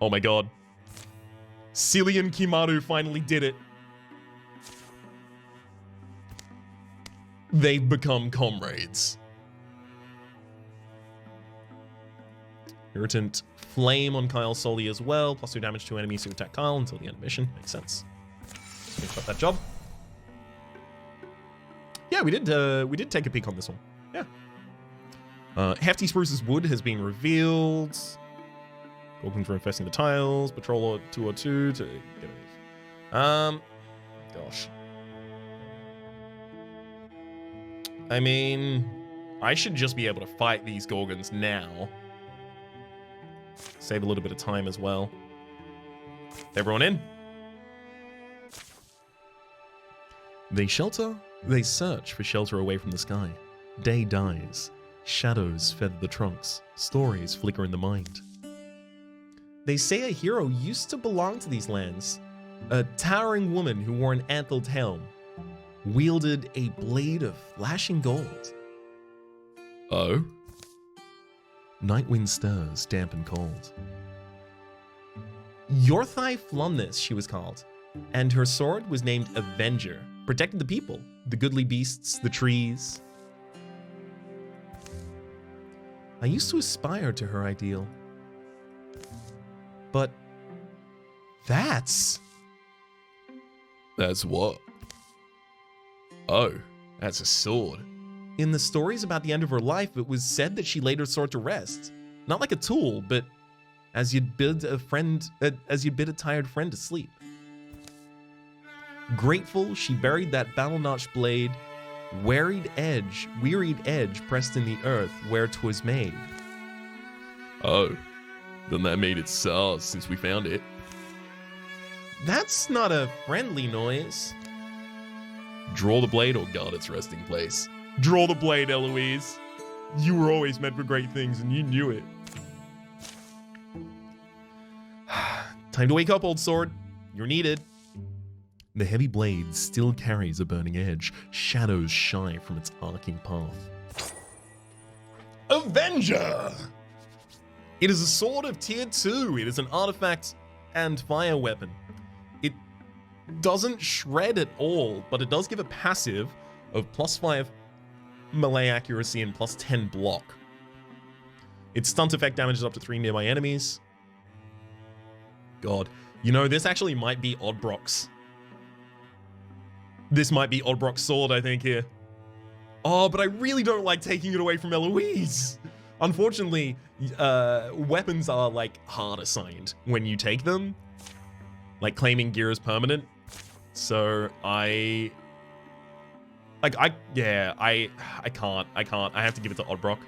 Oh my god. Cillian and Kimaru finally did it. They've become comrades. Irritant Flame on Kyle solely as well. +2 damage to enemies who attack Kyle until the end of mission. Makes sense. Finish up that job. Yeah, we did take a peek on this one. Yeah. Hefty Spruce's Wood has been revealed. Looking for infesting the tiles. Patroller 202 to get it. Gosh. I mean, I should just be able to fight these Gorgons now. Save a little bit of time as well. Everyone in? They search for shelter away from the sky. Day dies. Shadows feather the trunks. Stories flicker in the mind. They say a hero used to belong to these lands. A towering woman who wore an antlered helm. Wielded a blade of flashing gold. Oh? Night wind stirs, damp and cold. Yorthai Flumnus, she was called, and her sword was named Avenger, protected the people, the goodly beasts, the trees. I used to aspire to her ideal. But that's what? Oh, that's a sword. In the stories about the end of her life, it was said that she laid her sword to rest. Not like a tool, but as you'd bid a tired friend to sleep. Grateful, she buried that battle-notched blade, wearied edge pressed in the earth where 'twas made. Oh, then that made it sour since we found it. That's not a friendly noise. Draw the blade or guard its resting place. Draw the blade, Eloise. You were always meant for great things and you knew it. Time to wake up, old sword. You're needed. The heavy blade still carries a burning edge. Shadows shine from its arcing path. Avenger! It is a sword of tier 2. It is an artifact and fire weapon. It doesn't shred at all, but it does give a passive of +5 melee accuracy and +10 block. Its stunt effect damages up to 3 nearby enemies. God, you know, this actually might be Oddbrock's. This might be Oddbrock's sword, I think, here. Oh, but I really don't like taking it away from Eloise. Unfortunately, weapons are, like, hard assigned when you take them. Like, claiming gear is permanent. So, I can't. I have to give it to Oddbrock.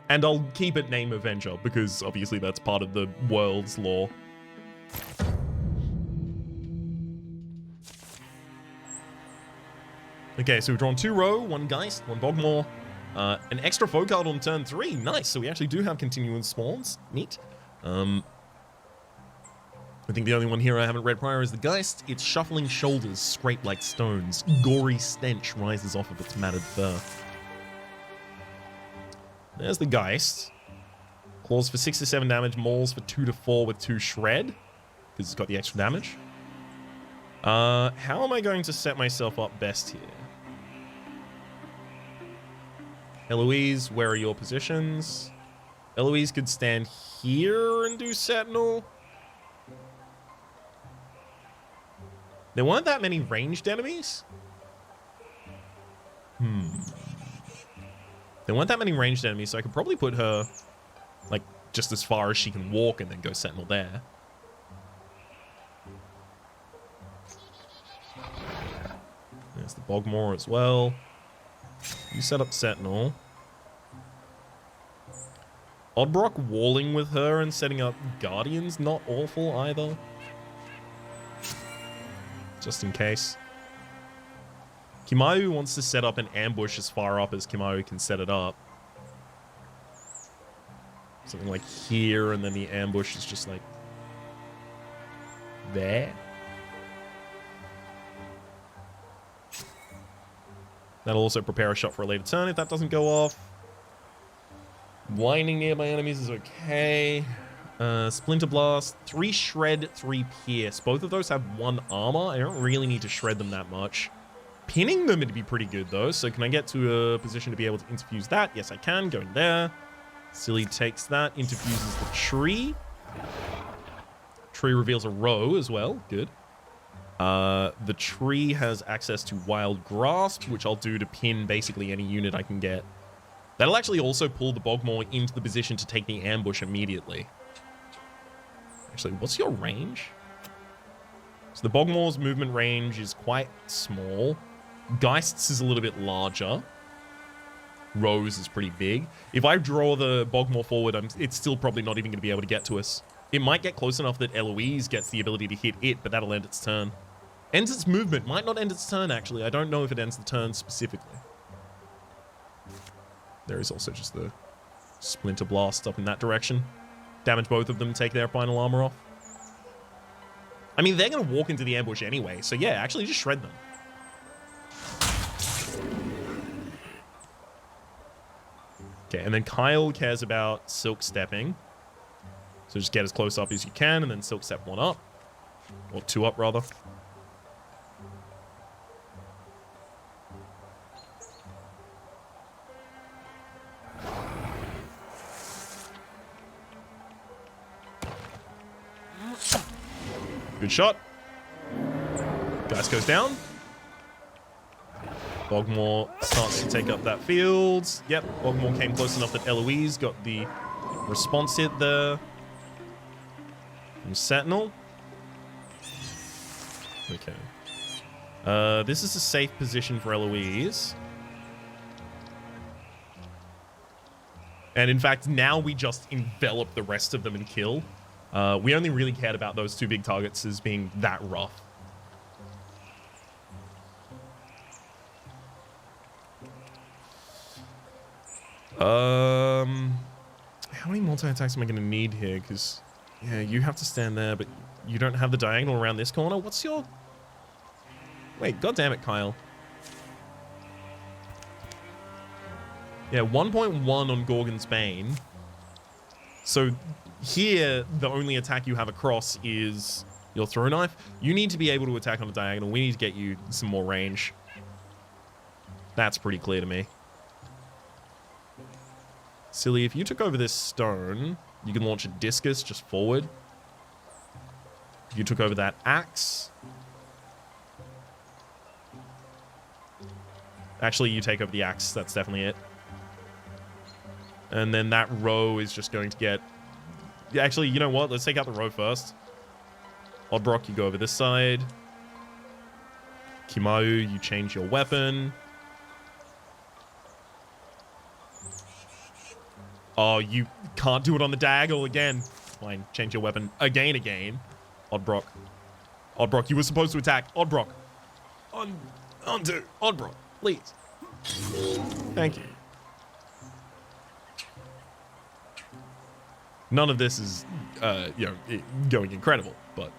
And I'll keep it name Avenger, because obviously that's part of the world's lore. Okay, so we've drawn 2 Roe, 1 Geist, 1 Bogmore, an extra foe card on turn 3. Nice, so we actually do have continuous spawns. Neat. I think the only one here I haven't read prior is the Geist. Its shuffling shoulders scrape like stones. Gory stench rises off of its matted fur. There's the Geist. Claws for 6 to 7 damage, mauls for 2 to 4 with 2 shred, because it's got the extra damage. How am I going to set myself up best here? Eloise, where are your positions? Eloise could stand here and do Sentinel. There weren't that many ranged enemies? There weren't that many ranged enemies, so I could probably put her, like, just as far as she can walk and then go Sentinel there. There's the Bogmore as well. You set up Sentinel. Oddbrock walling with her and setting up Guardians, not awful either. Just in case. Kimaru wants to set up an ambush as far up as Kimaru can set it up. Something like here, and then the ambush is just like there. That'll also prepare a shot for a later turn if that doesn't go off. Blinding nearby enemies is okay. Splinter Blast, 3 Shred, 3 Pierce. Both of those have 1 armor. I don't really need to shred them that much. Pinning them would be pretty good, though. So can I get to a position to be able to interfuse that? Yes, I can. Going there. Silly takes that, interfuses the tree. Tree reveals a row as well. Good. The tree has access to Wild Grasp, which I'll do to pin basically any unit I can get. That'll actually also pull the Bogmore into the position to take the ambush immediately. Actually, what's your range? So the Bogmore's movement range is quite small. Geist's is a little bit larger. Rose is pretty big. If I draw the Bogmore forward, it's still probably not even going to be able to get to us. It might get close enough that Eloise gets the ability to hit it, but that'll end its turn. Ends its movement. Might not end its turn, actually. I don't know if it ends the turn specifically. There is also just the Splinter Blast up in that direction. Damage both of them, take their final armor off. I mean, they're going to walk into the ambush anyway, so yeah, actually just shred them. Okay, and then Kyle cares about Silk Stepping. So just get as close up as you can, and then Silk Step 1 up. Or 2 up, rather. Good shot. Geist goes down. Bogmore starts to take up that field. Yep, Bogmore came close enough that Eloise got the response hit there. From Sentinel. Okay. This is a safe position for Eloise. And in fact, now we just envelop the rest of them and kill. We only really cared about those 2 big targets as being that rough. How many multi-attacks am I going to need here? Because, yeah, you have to stand there, but you don't have the diagonal around this corner. What's your... Wait, goddammit, Kyle. Yeah, 1.1 on Gorgon's Bane. So here, the only attack you have across is your throw knife. You need to be able to attack on a diagonal. We need to get you some more range. That's pretty clear to me. Silly, if you took over this stone, you can launch a discus just forward. If you took over that axe. Actually, you take over the axe. That's definitely it. And then that row is just going to get... Actually, you know what? Let's take out the row first. Oddbrock, you go over this side. Kimau, you change your weapon. Oh, you can't do it on the diagonal again. Fine, change your weapon again. Oddbrock. Oddbrock, you were supposed to attack. Oddbrock. Undo. Oddbrock, please. Thank you. None of this is, going incredible, but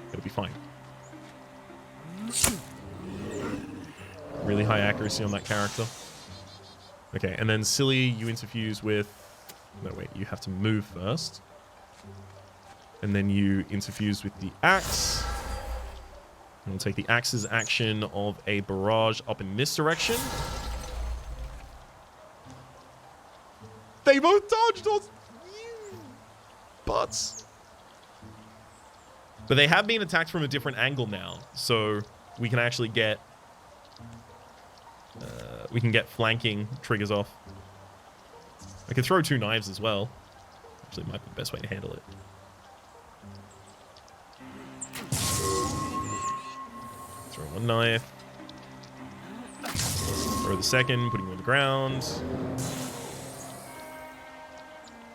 it'll be fine. Really high accuracy on that character. Okay, and then Silly, you interfuse with... No, wait, you have to move first. And then you interfuse with the axe. And we'll take the axe's action of a barrage up in this direction. They both dodged us! You butts. But they have been attacked from a different angle now, so we can actually get... we can get flanking triggers off. I could throw 2 knives as well. Actually, might be the best way to handle it. Throw 1 knife. Throw the second, putting him on the ground.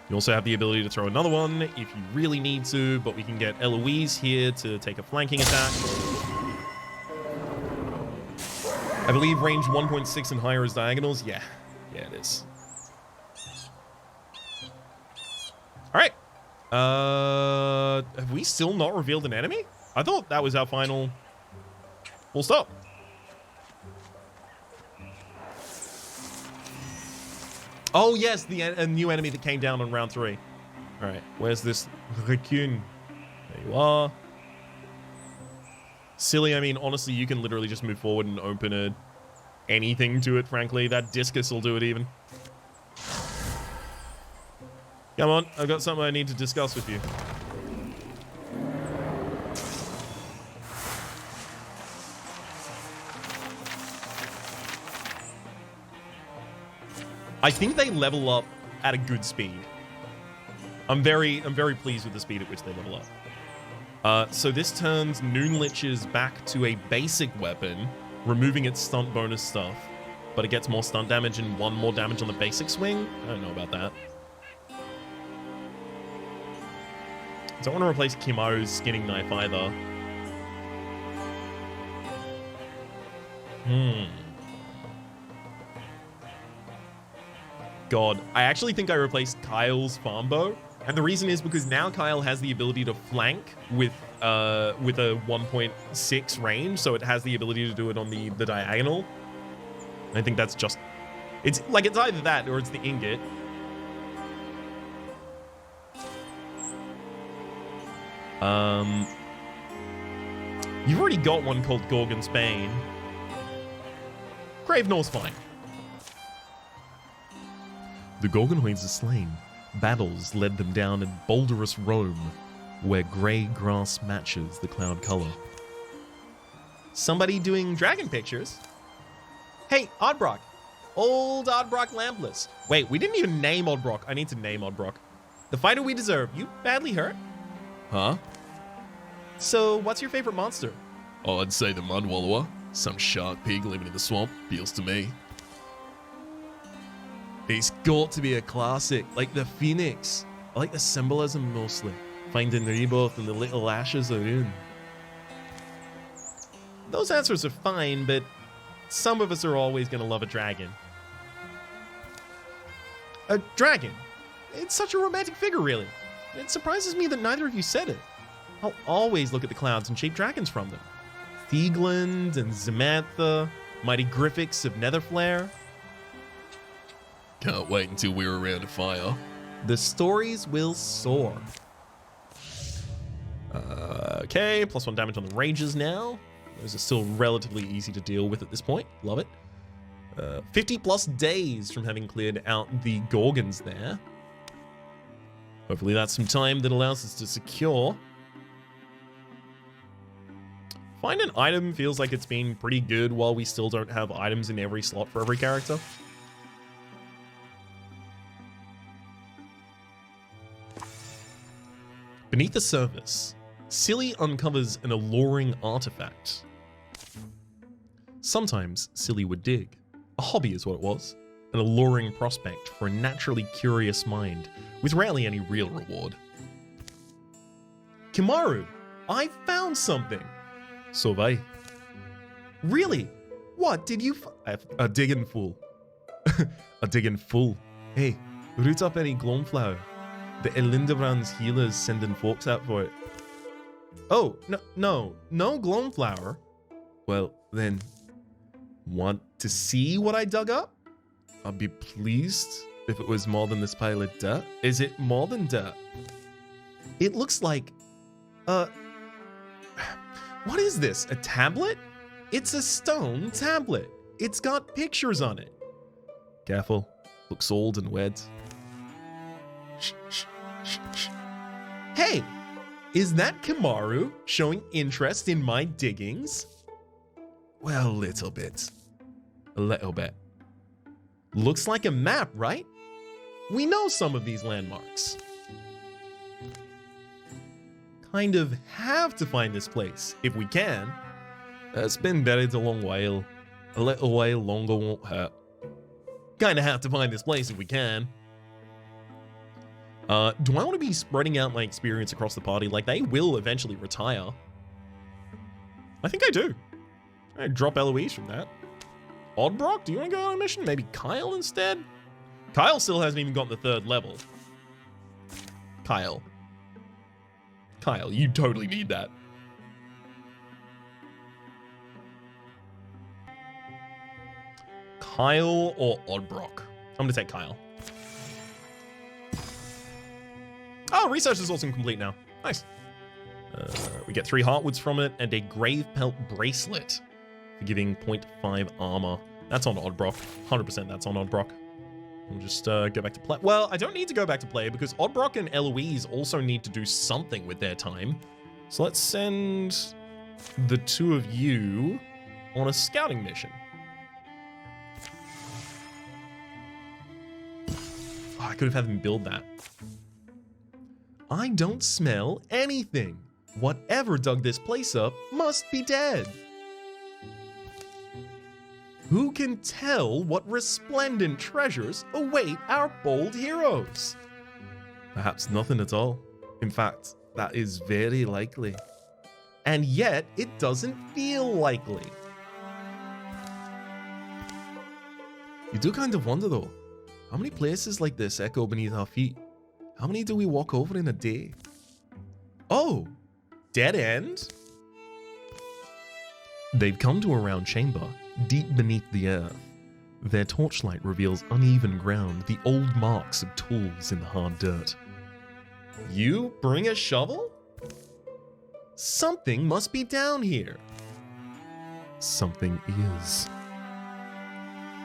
You also have the ability to throw another one if you really need to, but we can get Eloise here to take a flanking attack. I believe range 1.6 and higher is diagonals. Yeah, it is. All right. Have we still not revealed an enemy? I thought that was our final full stop. Oh, yes, a new enemy that came down on round 3. All right, where's this raccoon? There you are. Silly, I mean, honestly, you can literally just move forward and open anything to it, frankly. That discus will do it even. Come on, I've got something I need to discuss with you. I think they level up at a good speed. I'm very pleased with the speed at which they level up. So this turns Noonlich's back to a basic weapon, removing its stunt bonus stuff, but it gets more stunt damage and 1 more damage on the basic swing. I don't know about that. Don't want to replace Kimaru's skinning knife either. God, I actually think I replaced Kyle's farm bow, and the reason is because now Kyle has the ability to flank with a 1.6 range, so it has the ability to do it on the diagonal. I think that's just, it's either that or it's the ingot. You've already got one called Gorgon's Bane. Gravenor's fine. The Gorgonoids are slain. Battles led them down in boulderous Rome, where grey grass matches the cloud color. Somebody doing dragon pictures? Hey, Oddbrock. Old Oddbrock Lampless. Wait, we didn't even name Oddbrock. I need to name Oddbrock. The fighter we deserve. You badly hurt? Huh? So, what's your favorite monster? Oh, I'd say the Mudwallower. Some shark pig living in the swamp. Appeals to me. It's got to be a classic, like the Phoenix. I like the symbolism mostly. Finding the rebirth and the little ashes are in. Those answers are fine, but some of us are always going to love a dragon. A dragon? It's such a romantic figure, really. It surprises me that neither of you said it. I'll always look at the clouds and shape dragons from them. Thiegland and Zamantha, mighty Griffix of Netherflare. Can't wait until we're around a fire. The stories will soar. Okay, +1 damage on the ranges now. Those are still relatively easy to deal with at this point. Love it. 50 plus days from having cleared out the Gorgons there. Hopefully that's some time that allows us to secure. Find an item feels like it's been pretty good while we still don't have items in every slot for every character. Beneath the surface, Silly uncovers an alluring artifact. Sometimes Silly would dig. A hobby is what it was. An alluring prospect for a naturally curious mind, with rarely any real reward. Kimaru, I found something. So have I. Really? What did you a digging fool. A digging fool. Hey, root up any glomflower. The Elindabrand's healers sending folks out for it. Oh, no glomflower. Well, then, want to see what I dug up? I'd be pleased if it was more than this pile of dirt. Is it more than dirt? It looks like, what is this, a tablet? It's a stone tablet. It's got pictures on it. Careful, looks old and wet. Shh. Hey, is that Kimaru showing interest in my diggings? Well, a little bit. A little bit. Looks like a map, right? We know some of these landmarks. Kind of have to find this place, if we can. It's been buried a long while. A little while longer won't hurt. Kinda have to find this place if we can. Do I want to be spreading out my experience across the party? Like, they will eventually retire. I think I do. I drop Eloise from that. Oddbrock, do you want to go on a mission? Maybe Kyle instead? Kyle still hasn't even gotten the 3rd level. Kyle, you totally need that. Kyle or Oddbrock? I'm going to take Kyle. Oh, research is also complete now. Nice. We get 3 heartwoods from it and a grave pelt bracelet for giving 0.5 armor. That's on Oddbrock. 100% that's on Oddbrock. We'll just go back to play. Well, I don't need to go back to play because Oddbrock and Eloise also need to do something with their time. So let's send the 2 of you on a scouting mission. Oh, I could have had them build that. I don't smell anything. Whatever dug this place up must be dead. Who can tell what resplendent treasures await our bold heroes? Perhaps nothing at all. In fact, that is very likely. And yet, it doesn't feel likely. You do kind of wonder though, how many places like this echo beneath our feet? How many do we walk over in a day? Oh, dead end? They've come to a round chamber, deep beneath the earth. Their torchlight reveals uneven ground, the old marks of tools in the hard dirt. You bring a shovel? Something must be down here. Something is.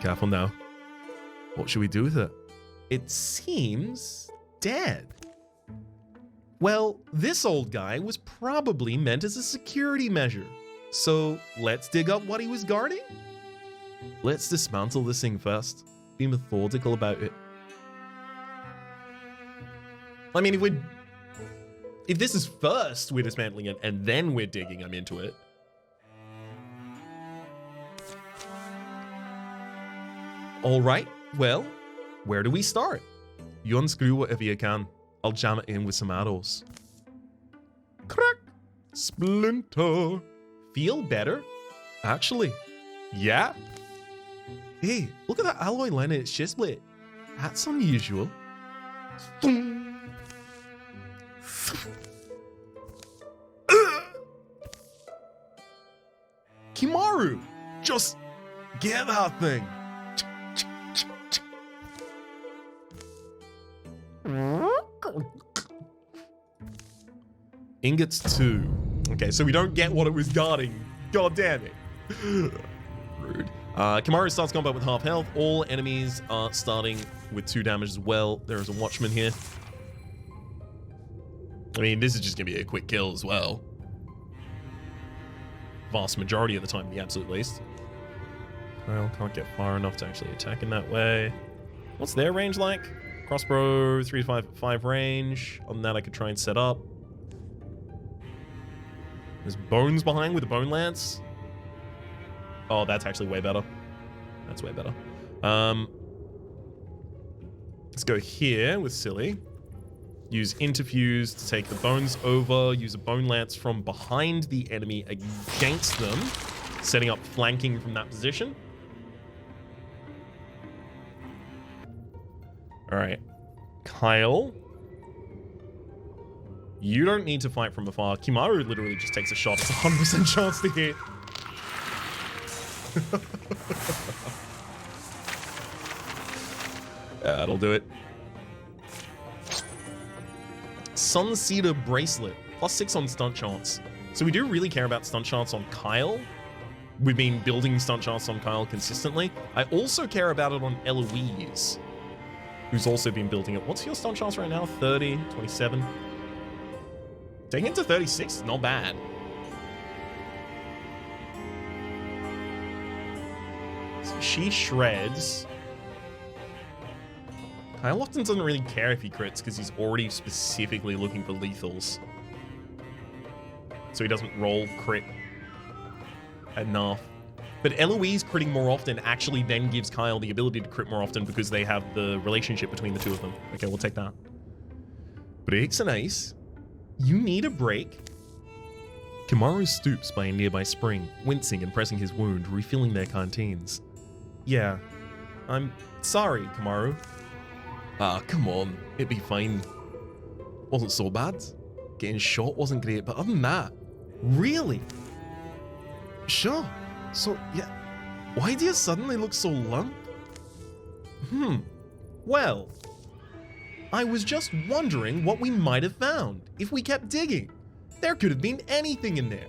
Careful now. What should we do with it? It seems dead. Well, this old guy was probably meant as a security measure. So let's dig up what he was guarding? Let's dismantle this thing first. Be methodical about it. I mean, if this is first we're dismantling it and then we're digging, I'm into it. All right, well, where do we start? You unscrew whatever you can. I'll jam it in with some arrows. Crack! Splinter! Feel better? Actually, yeah. Hey, look at that alloy line in its chest plate. That's unusual. Kimaru! Just get that thing! Ingots 2. Okay, so we don't get what it was guarding. God damn it. Rude. Kimaru starts combat with half health. All enemies are starting with 2 damage as well. There is a watchman here. I mean, this is just going to be a quick kill as well. Vast majority of the time, the absolute least. Kyle can't get far enough to actually attack in that way. What's their range like? Crossbow, 3 to 5 range. On that, I could try and set up. There's bones behind with the bone lance. Oh, that's actually way better. That's way better. Let's go here with Silly. Use Interfuse to take the bones over. Use a bone lance from behind the enemy against them, setting up flanking from that position. All right, Kyle. You don't need to fight from afar. Kimaru literally just takes a shot. It's a 100% chance to hit. Yeah, that'll do it. Sunseeder Bracelet. +6 on stunt chance. So we do really care about stunt chance on Kyle. We've been building stunt chance on Kyle consistently. I also care about it on Eloise, who's also been building it. What's your stunt chance right now? 30, 27? Taking it to 36 is not bad. So she shreds. Kyle often doesn't really care if he crits because he's already specifically looking for lethals. So he doesn't roll crit enough. But Eloise critting more often actually then gives Kyle the ability to crit more often because they have the relationship between the two of them. Okay, we'll take that. Breaks an ice. You need a break. Kimaru stoops by a nearby spring, wincing and pressing his wound, refilling their canteens. Yeah, I'm sorry, Kimaru. Ah, come on. It'd be fine. Wasn't so bad. Getting shot wasn't great, but other than that, really? Sure. So, yeah. Why do you suddenly look so lump? Well. I was just wondering what we might have found if we kept digging. There could have been anything in there.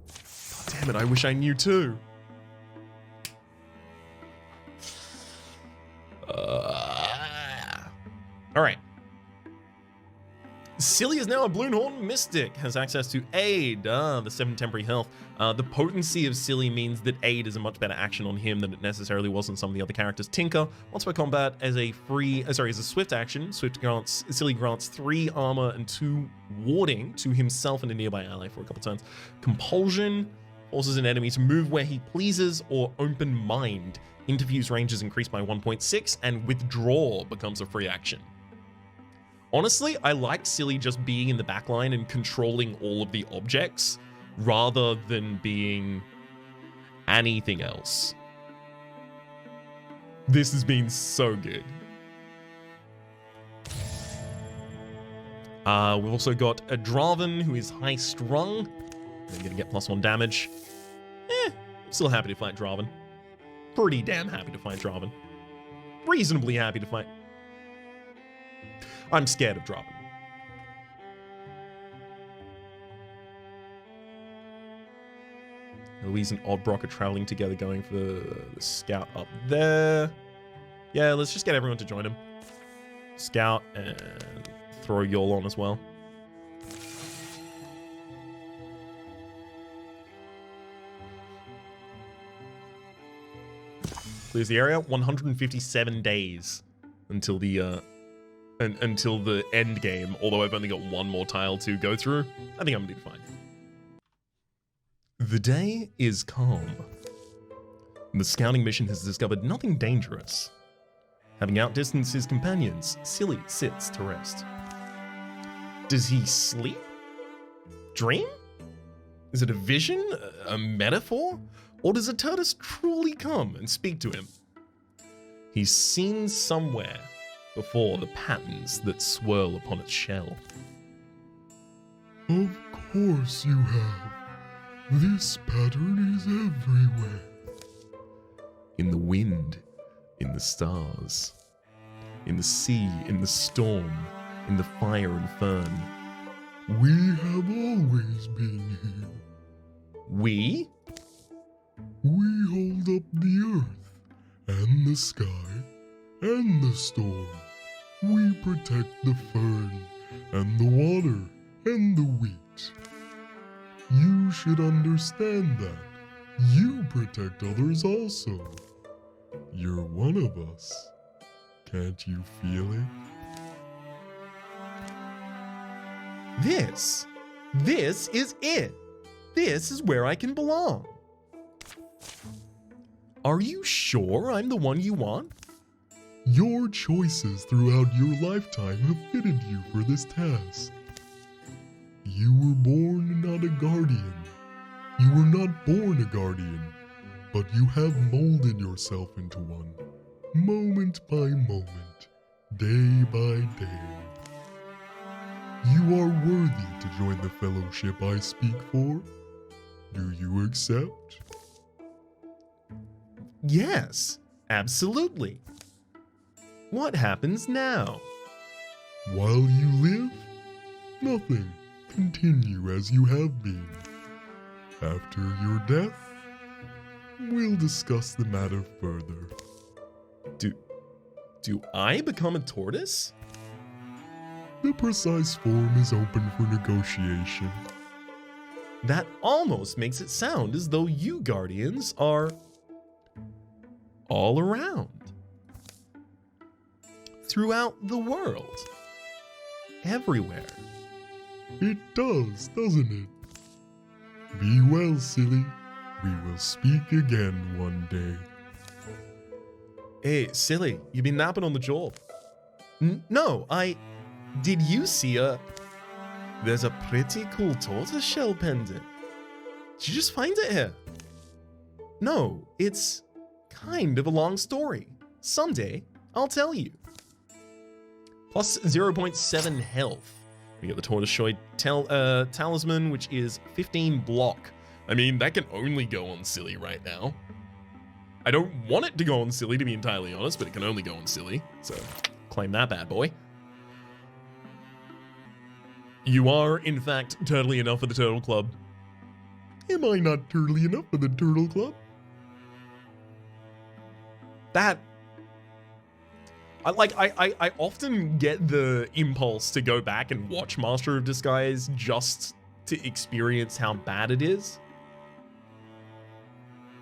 God damn it, I wish I knew too. All right. Silly is now a Bloodhorn Mystic, has access to Aid, the 7 temporary health. The potency of Silly means that Aid is a much better action on him than it necessarily was on some of the other characters. Tinker, once per combat, as a swift action, Silly grants 3 armor and 2 warding to himself and a nearby ally for a couple turns. Compulsion forces an enemy to move where he pleases, or Open Mind. Interview's range is increased by 1.6, and Withdraw becomes a free action. Honestly, I like Silly just being in the backline and controlling all of the objects rather than being anything else. This has been so good. We've also got a Draven who is high strung. They're going to get +1 damage. Still happy to fight Draven. Pretty damn happy to fight Draven. Reasonably happy to fight. I'm scared of Draven. Eloise and Oddbrock are traveling together, going for the scout up there. Yeah, let's just get everyone to join him. Scout and throw Yol on as well. Clears the area. 157 days until the end game, although I've only got 1 more tile to go through. I think I'm gonna do fine. The day is calm. The scouting mission has discovered nothing dangerous. Having outdistanced his companions, Silly sits to rest. Does he sleep? Dream? Is it a vision? A metaphor? Or does a tortoise truly come and speak to him? He's seen somewhere before the patterns that swirl upon its shell. Of course you have. This pattern is everywhere. In the wind, in the stars, in the sea, in the storm, in the fire and fern. We have always been here. We? We hold up the earth, and the sky, and the storm. We protect the fern, and the water, and the wheat. You should understand that. You protect others also. You're one of us. Can't you feel it? This is it. This is where I can belong. Are you sure I'm the one you want? Your choices throughout your lifetime have fitted you for this task. You were born not a guardian. You were not born a guardian, but you have molded yourself into one, moment by moment, day by day. You are worthy to join the fellowship I speak for. Do you accept? Yes, absolutely. What happens now? While you live, nothing. Continue as you have been. After your death, we'll discuss the matter further. Do I become a tortoise? The precise form is open for negotiation. That almost makes it sound as though you guardians are all around. Throughout the world. Everywhere. It does, doesn't it? Be well, silly. We will speak again one day. Hey, Silly, you been napping on the job? No, did you see there's a pretty cool tortoise shell pendant. Did you just find it here? No, it's kind of a long story. Someday, I'll tell you. Plus 0.7 health. We get the tortoise-shell talisman, which is 15 block. I mean, that can only go on Silly right now. I don't want it to go on Silly, to be entirely honest, but it can only go on Silly. So, claim that bad boy. You are, in fact, turtly enough for the Turtle Club. Am I not turtly enough for the Turtle Club? That... I often get the impulse to go back and watch Master of Disguise just to experience how bad it is.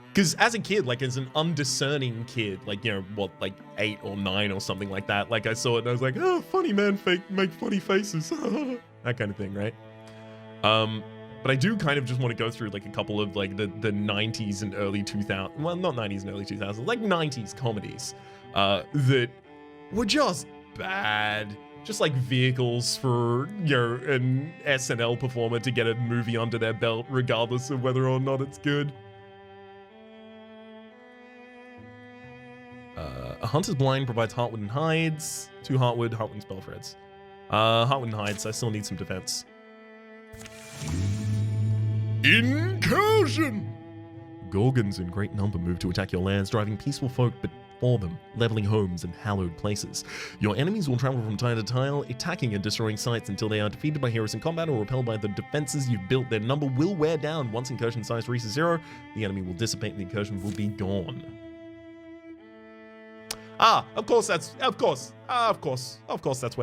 Because as a kid, like as an undiscerning kid, like, you know, what, like 8 or 9 or something like that, like I saw it and I was like, oh, funny man, make funny faces. That kind of thing, right? But I do kind of just want to go through like a couple of like the 90s and early 2000s, well, not 90s and early 2000s, like 90s comedies that were just bad. Just like vehicles for, you know, an SNL performer to get a movie under their belt, regardless of whether or not it's good. A Hunter's Blind provides Heartwood and Hides. 2 Heartwood and Spellthreads. Heartwood and Hides, I still need some defense. Incursion! Gorgons in great number move to attack your lands, driving peaceful folk before them, leveling homes and hallowed places. Your enemies will travel from tile to tile, attacking and destroying sites until they are defeated by heroes in combat or repelled by the defenses you've built. Their number will wear down. Once incursion size reaches 0, the enemy will dissipate and the incursion will be gone. Ah, of course that's where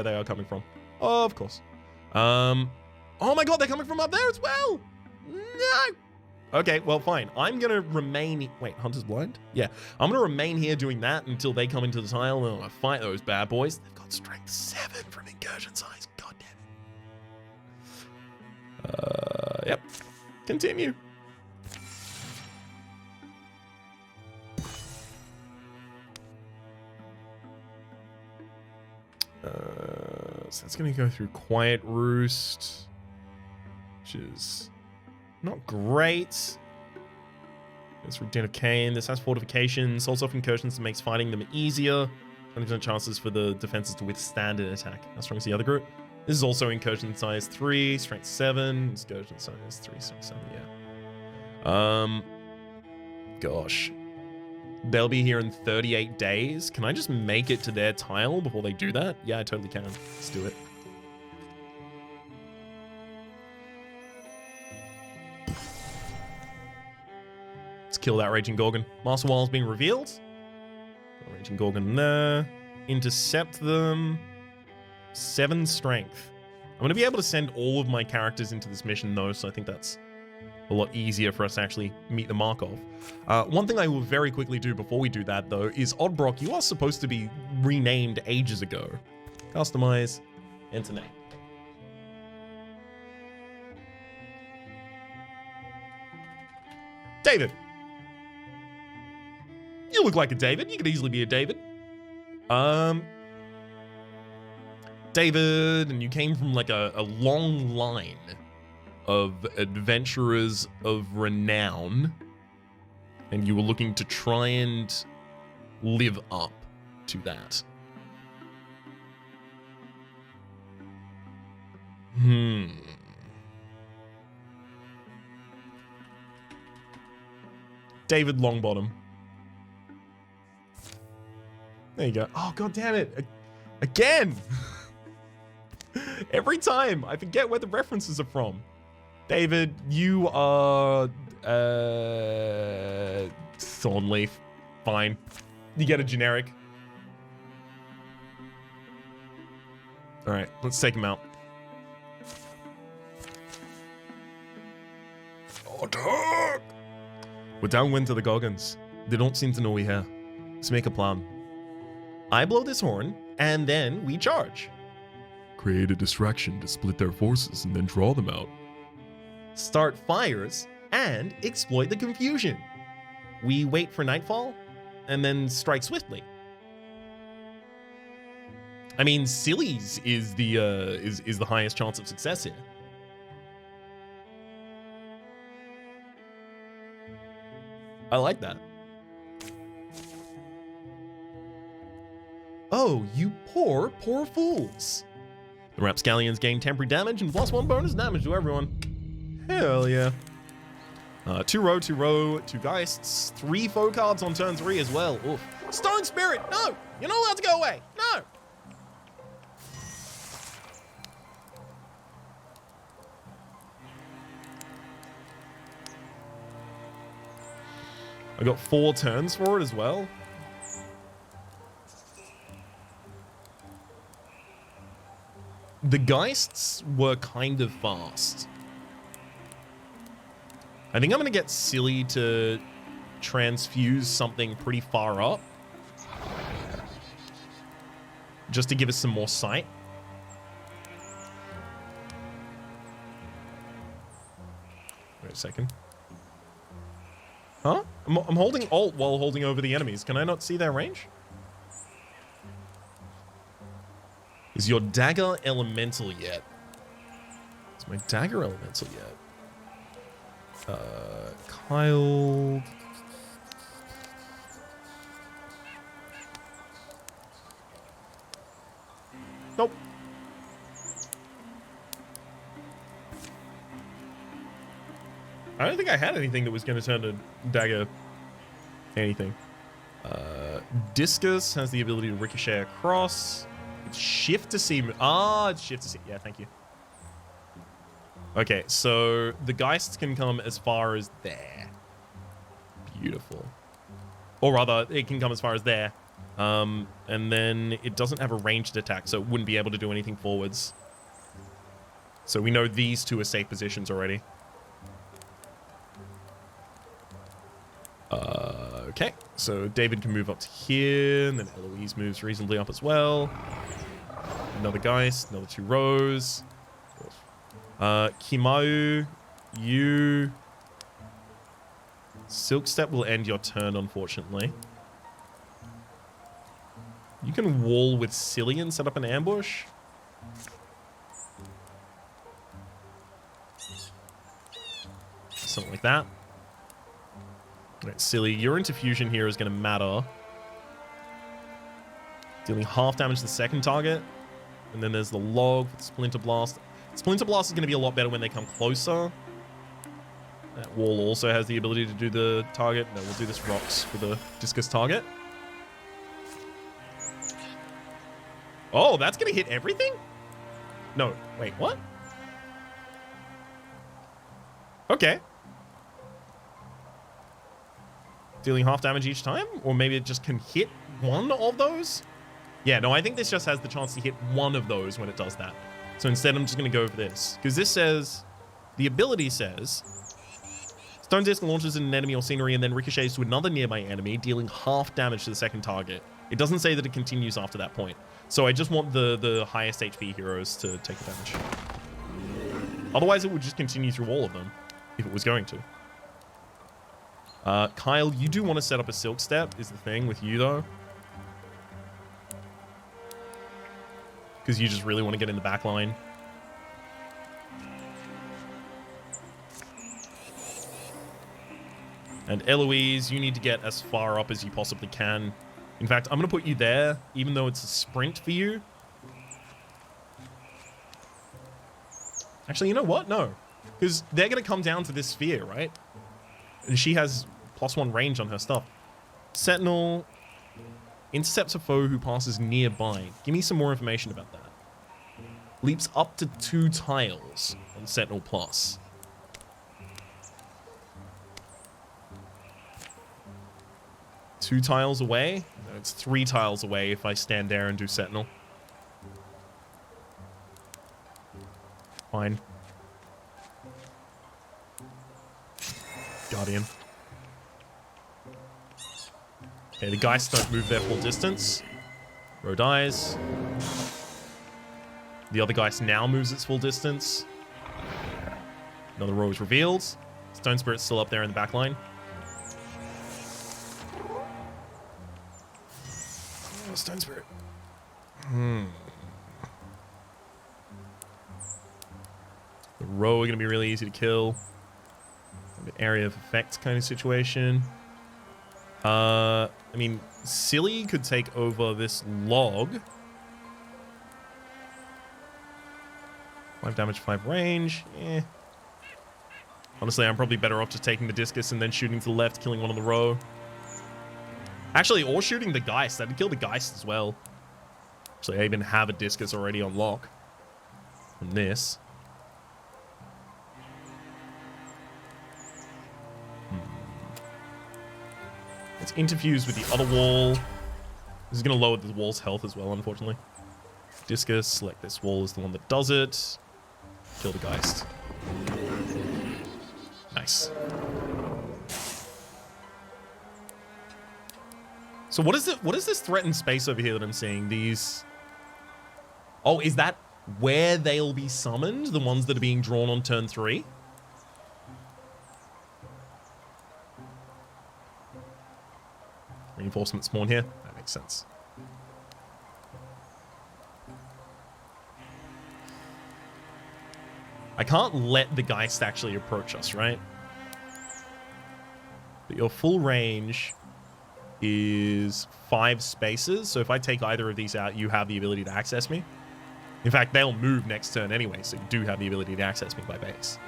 they are coming from. Of course. Oh my god, they're coming from up there as well. No. Okay, well, fine. I'm gonna remain. Wait, Hunter's Blind? Yeah, I'm gonna remain here doing that until they come into the tile and I'm gonna fight those bad boys. They've got strength 7 from incursion size. God damn it. Yep. Continue. So that's going to go through Quiet Roost, which is not great. It's through Den of Cain. This has fortifications, also incursions that makes fighting them easier. 20% chances for the defenses to withstand an attack. How strong is the other group? This is also incursion size 3, strength 7, incursion size 3, strength 7, yeah. Gosh. They'll be here in 38 days. Can I just make it to their tile before they do that? Yeah, I totally can. Let's do it. Let's kill that Raging Gorgon. Master Wild's being revealed. Raging Gorgon there. Intercept them. 7 strength. I'm going to be able to send all of my characters into this mission though, so I think that's a lot easier for us to actually meet the mark of. One thing I will very quickly do before we do that, though, is Oddbrock, you are supposed to be renamed ages ago. Customize, enter name. David. You look like a David. You could easily be a David. David, and you came from like a long line of adventurers of renown, and you were looking to try and live up to that. David Longbottom. There you go. Oh, god damn it. Again! Every time, I forget where the references are from. David, you are Thornleaf. Fine. You get a generic. Alright, let's take him out. Attack! We're downwind to the Gorgons. They don't seem to know we're here. Let's make a plan. I blow this horn, and then we charge. Create a distraction to split their forces and then draw them out. Start fires, and exploit the confusion. We wait for nightfall, and then strike swiftly. I mean, Silly's is the highest chance of success here. I like that. Oh, you poor fools. The Rapscallions gain temporary damage and +1 bonus damage to everyone. Hell yeah. 2 row, 2 row, 2 Geists, 3 foe cards on turn 3 as well. Oof. Stone Spirit, no! You're not allowed to go away, no! I got 4 turns for it as well. The Geists were kind of fast. I think I'm going to get silly to transfuse something pretty far up. Just to give us some more sight. Wait a second. Huh? I'm holding Alt while holding over the enemies. Can I not see their range? Is your dagger elemental yet? Is my dagger elemental yet? Kyle... Nope. I don't think I had anything that was going to turn to dagger anything. Discus has the ability to ricochet across. It's shift to see. Ah, it's shift to see. Yeah, thank you. Okay, so the Geists can come as far as there. Beautiful. Or rather, it can come as far as there. And then it doesn't have a ranged attack, so it wouldn't be able to do anything forwards. So we know these 2 are safe positions already. Okay, so David can move up to here, and then Eloise moves reasonably up as well. Another Geist, another 2 rows. Kimau, you... Silk Step will end your turn, unfortunately. You can wall with Cillian and set up an ambush. Something like that. Alright, Silly, your interfusion here is going to matter. Dealing half damage to the second target. And then there's the log with Splinter Blast. Splinter Blast is going to be a lot better when they come closer. That wall also has the ability to do the target. No, we'll do this rocks for the discus target. Oh, that's going to hit everything? No, wait, what? Okay. Dealing half damage each time? Or maybe it just can hit one of those? Yeah, no, I think this just has the chance to hit one of those when it does that. So instead, I'm just going to go for this. Because this says... The ability says... Stone Disc launches an enemy or scenery and then ricochets to another nearby enemy, dealing half damage to the second target. It doesn't say that it continues after that point. So I just want the highest HP heroes to take the damage. Otherwise, it would just continue through all of them, if it was going to. Kyle, you do want to set up a Silk Step, is the thing with you, though. Because you just really want to get in the back line. And Eloise, you need to get as far up as you possibly can. In fact, I'm going to put you there, even though it's a sprint for you. Actually, you know what? No. Because they're going to come down to this sphere, right? And she has +1 range on her stuff. Sentinel intercepts a foe who passes nearby. Give me some more information about that. Leaps up to 2 tiles on Sentinel Plus. Two tiles away? No, it's 3 tiles away if I stand there and do Sentinel. Fine. Guardian. Okay, the Geists don't move their full distance. Row dies. The other Geist now moves its full distance. Another row is revealed. Stone Spirit's still up there in the back line. Oh, Stone Spirit. The row are going to be really easy to kill. An area of effect kind of situation. I mean, Silly could take over this log. 5 damage, 5 range. Eh. Honestly, I'm probably better off just taking the discus and then shooting to the left, killing one on the row. Actually, or shooting the Geist. That'd kill the Geist as well. Actually, I even have a discus already on lock from this. Let's interfuse with the other wall. This is going to lower the wall's health as well, unfortunately. Discus, select this wall is the one that does it. Kill the Geist. Nice. So what is it? What is this threatened space over here that I'm seeing? These... Oh, is that where they'll be summoned? The ones that are being drawn on turn 3? Reinforcement spawn here. That makes sense. I can't let the Geist actually approach us, right? But your full range is 5 spaces. So if I take either of these out, you have the ability to access me. In fact, they'll move next turn anyway, so you do have the ability to access me by base.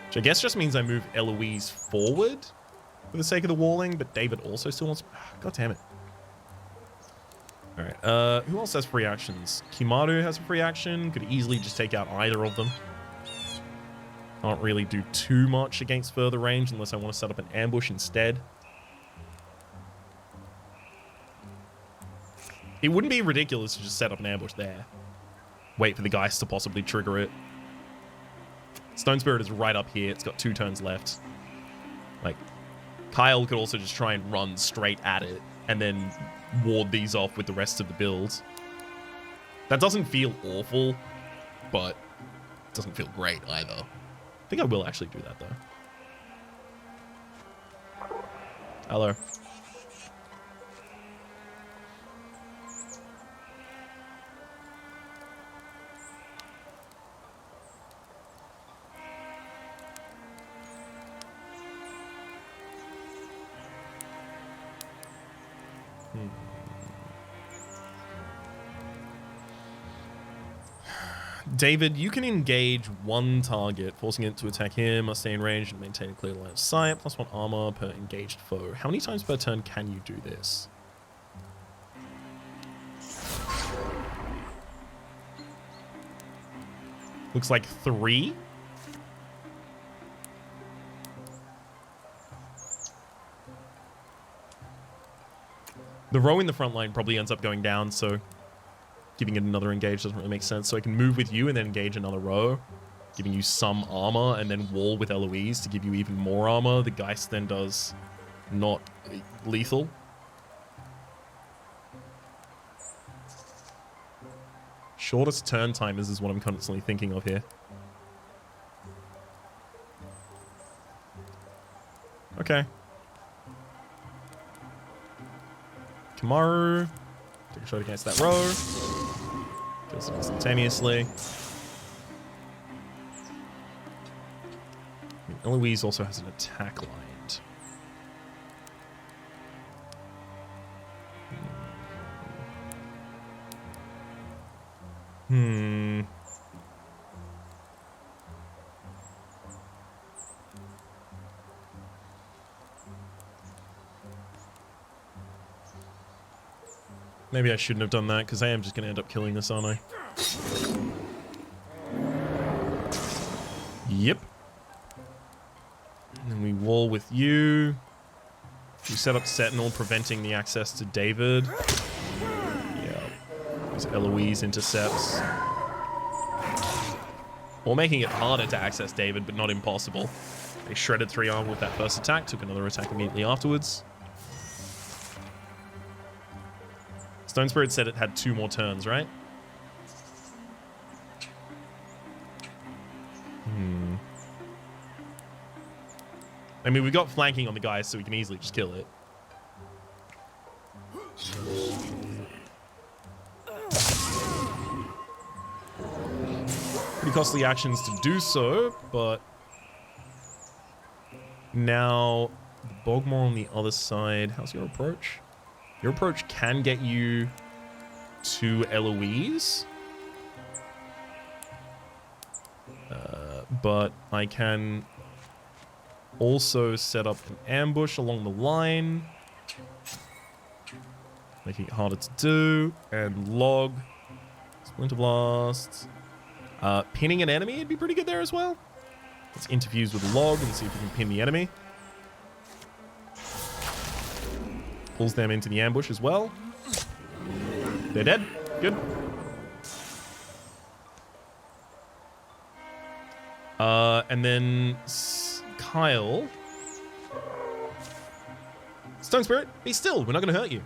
Which I guess just means I move Eloise forward for the sake of the walling, but David also still wants... God damn it. Alright, who else has free actions? Kimaru has a free action. Could easily just take out either of them. Can't really do too much against further range unless I want to set up an ambush instead. It wouldn't be ridiculous to just set up an ambush there. Wait for the Geist to possibly trigger it. Stone Spirit is right up here. It's got 2 turns left. Like, Kyle could also just try and run straight at it and then ward these off with the rest of the build. That doesn't feel awful, but it doesn't feel great either. I think I will actually do that, though. Hello. David, you can engage one target, forcing it to attack him, must stay in range and maintain a clear line of sight, +1 armor per engaged foe. How many times per turn can you do this? Looks like 3. The row in the front line probably ends up going down, so giving it another engage doesn't really make sense. So I can move with you and then engage another row, giving you some armor, and then wall with Eloise to give you even more armor. The Geist then does not lethal. Shortest turn timers is what I'm constantly thinking of here. Okay. Kamaru. Take a shot against that row. Kills it instantaneously. Eloise also has an attack line. Maybe I shouldn't have done that, because I am just going to end up killing this, aren't I? Yep. And then we wall with you. We set up Sentinel, preventing the access to David. Yeah. There's Eloise intercepts. Or making it harder to access David, but not impossible. They shredded 3 armor with that first attack, took another attack immediately afterwards. Stone Spirit said it had 2 more turns, right? I mean, we've got flanking on the guys, so we can easily just kill it. Pretty costly actions to do so, but now the Bogmore on the other side. How's your approach? Your approach can get you to Eloise. But I can also set up an ambush along the line, making it harder to do, and log. Splinter Blast. Pinning an enemy would be pretty good there as well. Let's interfuse with log and see if we can pin the enemy. pulls them into the ambush as well. They're dead. Good. And then Kyle. Stone Spirit, be still. We're not going to hurt you.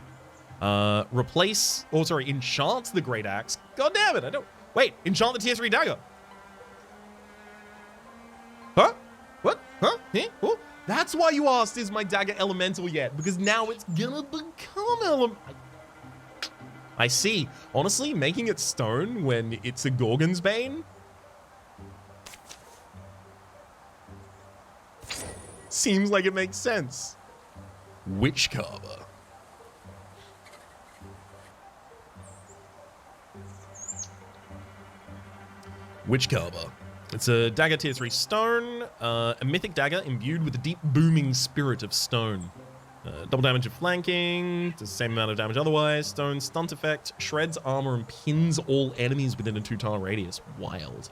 Enchant the Great Axe. God damn it, I don't... Wait, enchant the tier 3 dagger. Huh? What? Huh? Eh? Oh. That's why you asked, is my dagger elemental yet? Because now it's gonna become elemental. I see. Honestly, making it stone when it's a Gorgon's Bane seems like it makes sense. Witch Carver. Witch Carver. It's a dagger tier 3 stone, a mythic dagger imbued with a deep booming spirit of stone. Double damage of flanking, does the same amount of damage otherwise. Stone stunt effect, shreds armor and pins all enemies within a 2-tile radius. Wild.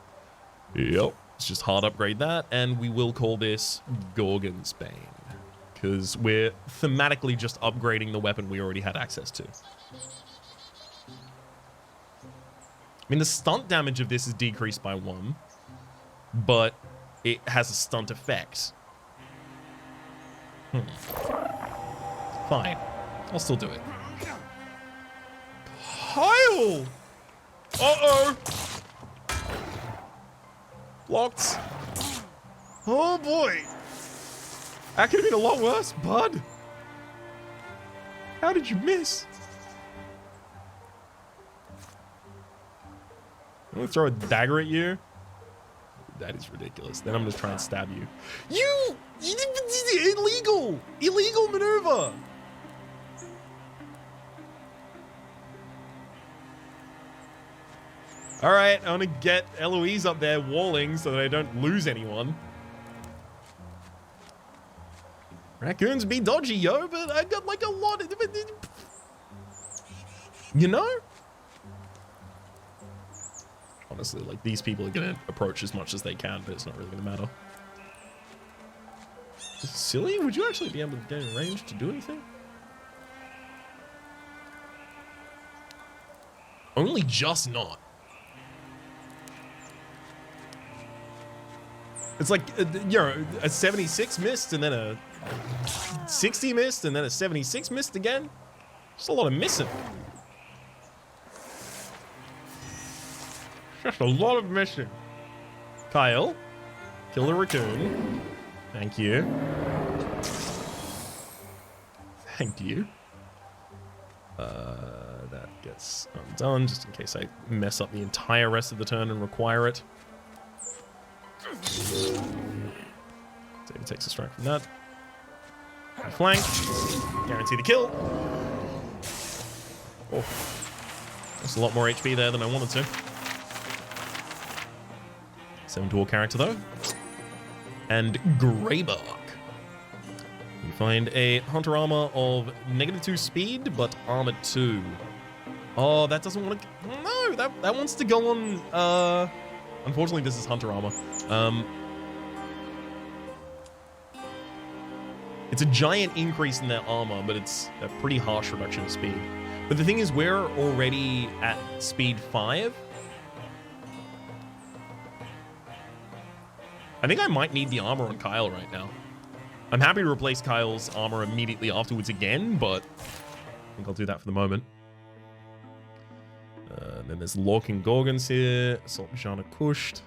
Yep. Let's just hard upgrade that, and we will call this Gorgon's Bane, because we're thematically just upgrading the weapon we already had access to. I mean, the stunt damage of this is decreased by 1, but it has a stunt effect. Fine. I'll still do it. Kyle! Uh-oh! Blocked. Oh boy! That could have been a lot worse, bud. How did you miss? I'm gonna throw a dagger at you. That is ridiculous. Then I'm gonna try and stab you. You illegal! Illegal maneuver! Alright, I'm gonna get Eloise up there walling so that I don't lose anyone. Raccoons be dodgy, yo, but I got like a lot of... You know? Honestly, like, these people are gonna approach as much as they can, but it's not really gonna matter. Silly? Would you actually be able to get in range to do anything? Only just not. It's like, you know, a 76 missed and then a 60 missed and then a 76 missed again. Just a lot of missing. Just a lot of missing. Kyle, kill the raccoon. Thank you. Thank you. That gets undone just in case I mess up the entire rest of the turn and require it. David takes a strike from that. Flank. Guarantee the kill. Oh. That's a lot more HP there than I wanted to. 7 dual character though. And Greybark. You find a hunter armor of -2 speed, but armor 2. Oh, that doesn't want to... No, that wants to go on... Unfortunately, this is hunter armor. It's a giant increase in their armor, but it's a pretty harsh reduction of speed. But the thing is, we're already at speed 5. I think I might need the armor on Kyle right now. I'm happy to replace Kyle's armor immediately afterwards again, but I think I'll do that for the moment. And then there's Lorkin Gorgons here. Assault Jana Kusht.